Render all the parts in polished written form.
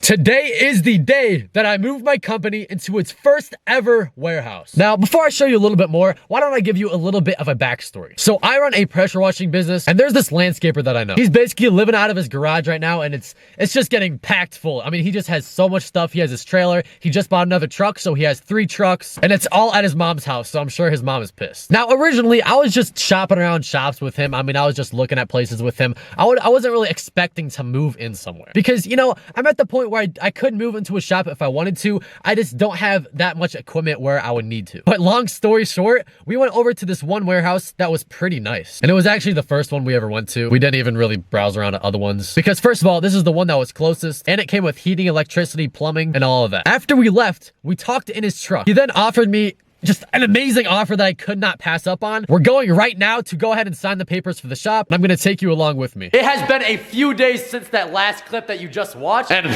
Today is the day that I moved my company into its first ever warehouse. Now, before I show you a little bit more, why don't I give you a little bit of a backstory? So I run a pressure washing business, and there's this landscaper that I know. He's basically living out of his garage right now, and it's just getting packed full. I mean, he just has so much stuff. He has his trailer. He just bought another truck, so he has 3 trucks, and it's all at his mom's house, so I'm sure his mom is pissed. Now, originally, I was just shopping around shops with him. I mean, I was just looking at places with him. I wasn't really expecting to move in somewhere because, you know, I'm at the point where I could move into a shop if I wanted to. I just don't have that much equipment where I would need to. But long story short, we went over to this one warehouse that was pretty nice. And it was actually the first one we ever went to. We didn't even really browse around at other ones because first of all, this is the one that was closest and it came with heating, electricity, plumbing, and all of that. After we left, we talked in his truck. He then offered me just an amazing offer that I could not pass up on. We're going right now to go ahead and sign the papers for the shop, and I'm gonna take you along with me. It has been a few days since that last clip that you just watched, and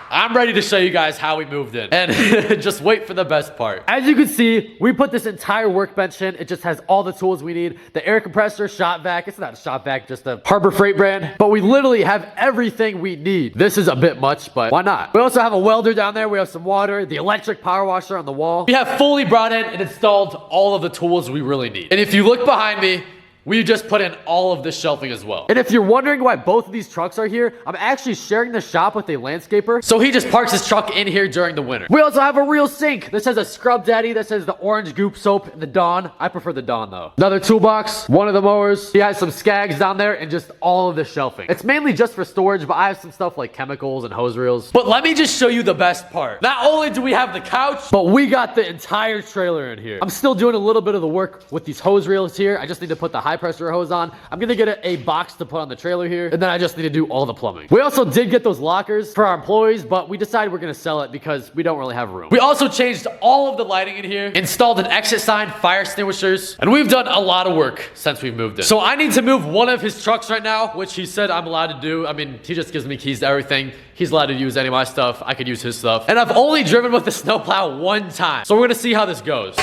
I'm ready to show you guys how we moved in. And just wait for the best part. As you can see, we put this entire workbench in. It just has all the tools we need. The air compressor, shop vac. It's not a shop vac, just a Harbor Freight brand. But we literally have everything we need. This is a bit much, but why not? We also have a welder down there. We have some water, the electric power washer on the wall. We have fully brought in and installed all of the tools we really need. And if you look behind me, we just put in all of this shelving as well. And if you're wondering why both of these trucks are here, I'm actually sharing the shop with a landscaper. So he just parks his truck in here during the winter. We also have a real sink. This has a Scrub Daddy. This has the orange goop soap and the Dawn. I prefer the Dawn though. Another toolbox, one of the mowers. He has some Skags down there and just all of the shelving. It's mainly just for storage, but I have some stuff like chemicals and hose reels. But let me just show you the best part. Not only do we have the couch, but we got the entire trailer in here. I'm still doing a little bit of the work with these hose reels here. I just need to put the high pressure hose on. I'm gonna get a box to put on the trailer here, and then I just need to do all the plumbing. We also did get those lockers for our employees, but we decided we're gonna sell it because we don't really have room. We also changed all of the lighting in here, installed an exit sign, fire extinguishers, and we've done a lot of work since we've moved in. So I need to move one of his trucks right now, which he said I'm allowed to do. I mean, he just gives me keys to everything. He's allowed to use any of my stuff. I could use his stuff. And I've only driven with the snowplow one time. So we're gonna see how this goes.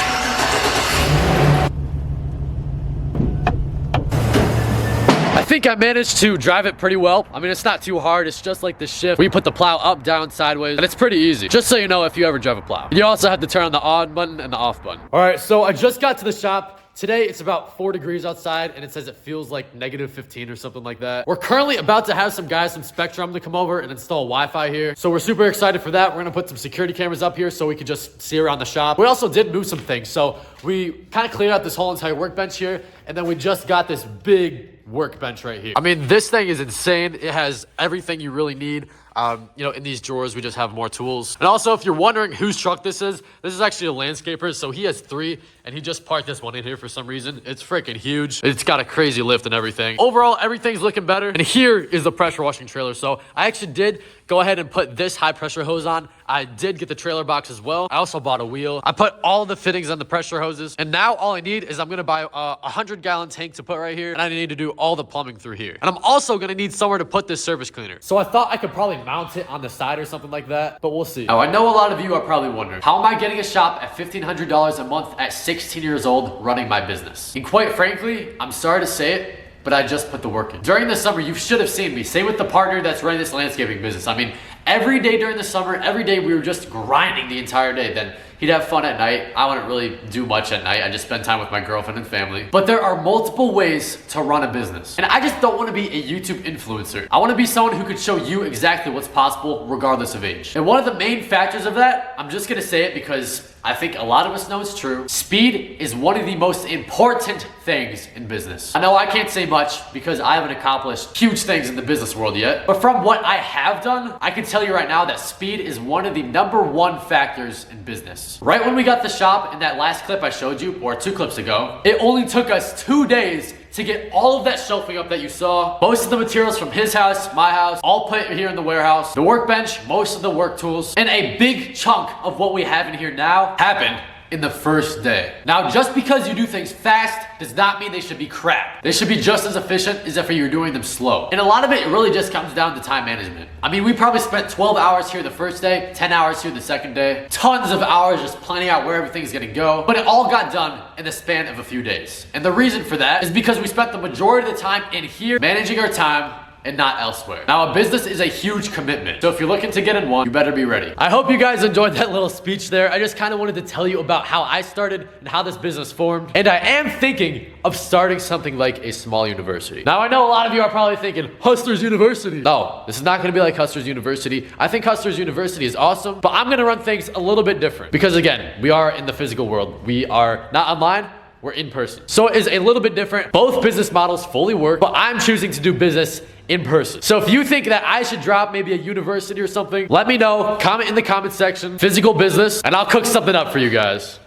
I think I managed to drive it pretty well. I mean, it's not too hard. It's just like the shift. We put the plow up, down, sideways, and it's pretty easy. Just so you know if you ever drive a plow. You also have to turn on the on button and the off button. All right, so I just got to the shop. Today, it's about 4 degrees outside, and it says it feels like -15 or something like that. We're currently about to have some guys from Spectrum to come over and install Wi-Fi here. So we're super excited for that. We're gonna put some security cameras up here so we can just see around the shop. We also did move some things. So we kind of cleared out this whole entire workbench here, and then we just got this big workbench right here. I mean, this thing is insane. It has everything you really need. You know, in these drawers, we just have more tools. And also, if you're wondering whose truck this is actually a landscaper. So he has 3, and he just parked this one in here for some reason. It's freaking huge. It's got a crazy lift and everything. Overall, everything's looking better. And here is the pressure washing trailer. So I actually did go ahead and put this high pressure hose on. I did get the trailer box as well. I also bought a wheel. I put all the fittings on the pressure hoses. And now all I need is I'm gonna buy a 100-gallon tank to put right here. And I need to do all the plumbing through here. And I'm also gonna need somewhere to put this surface cleaner. So I thought I could probably mount it on the side or something like that, but we'll see. Now, I know a lot of you are probably wondering, how am I getting a shop at $1,500 a month at 16 years old running my business? And quite frankly, I'm sorry to say it, but I just put the work in. During the summer, you should have seen me. Same with the partner that's running this landscaping business. I mean, every day during the summer, every day we were just grinding the entire day. Then he'd have fun at night. I wouldn't really do much at night. I just spend time with my girlfriend and family. But there are multiple ways to run a business. And I just don't want to be a YouTube influencer. I want to be someone who could show you exactly what's possible regardless of age. And one of the main factors of that, I'm just going to say it because I think a lot of us know it's true. Speed is one of the most important things in business. I know I can't say much because I haven't accomplished huge things in the business world yet. But from what I have done, I can tell you right now that speed is one of the #1 factors in business. Right when we got the shop in that last clip I showed you, or 2 clips ago, it only took us 2 days to get all of that shelving up that you saw. Most of the materials from his house, my house, all put here in the warehouse. The workbench, most of the work tools, and a big chunk of what we have in here now happened in the first day. Now, just because you do things fast does not mean they should be crap. They should be just as efficient as if you're doing them slow. And a lot of it really just comes down to time management. I mean, we probably spent 12 hours here the first day, 10 hours here the second day, tons of hours just planning out where everything's gonna go, but it all got done in the span of a few days. And the reason for that is because we spent the majority of the time in here managing our time, and not elsewhere. Now, a business is a huge commitment, so if you're looking to get in one, you better be ready. I hope you guys enjoyed that little speech there. I just kind of wanted to tell you about how I started and how this business formed, and I am thinking of starting something like a small university. Now, I know a lot of you are probably thinking, Hustlers University. No, this is not gonna be like Hustlers University. I think Hustlers University is awesome, but I'm gonna run things a little bit different because, again, we are in the physical world. We are not online, we're in person. So it is a little bit different. Both business models fully work, but I'm choosing to do business in person. So if you think that I should drop maybe a university or something, let me know. Comment in the comment section, physical business, and I'll cook something up for you guys.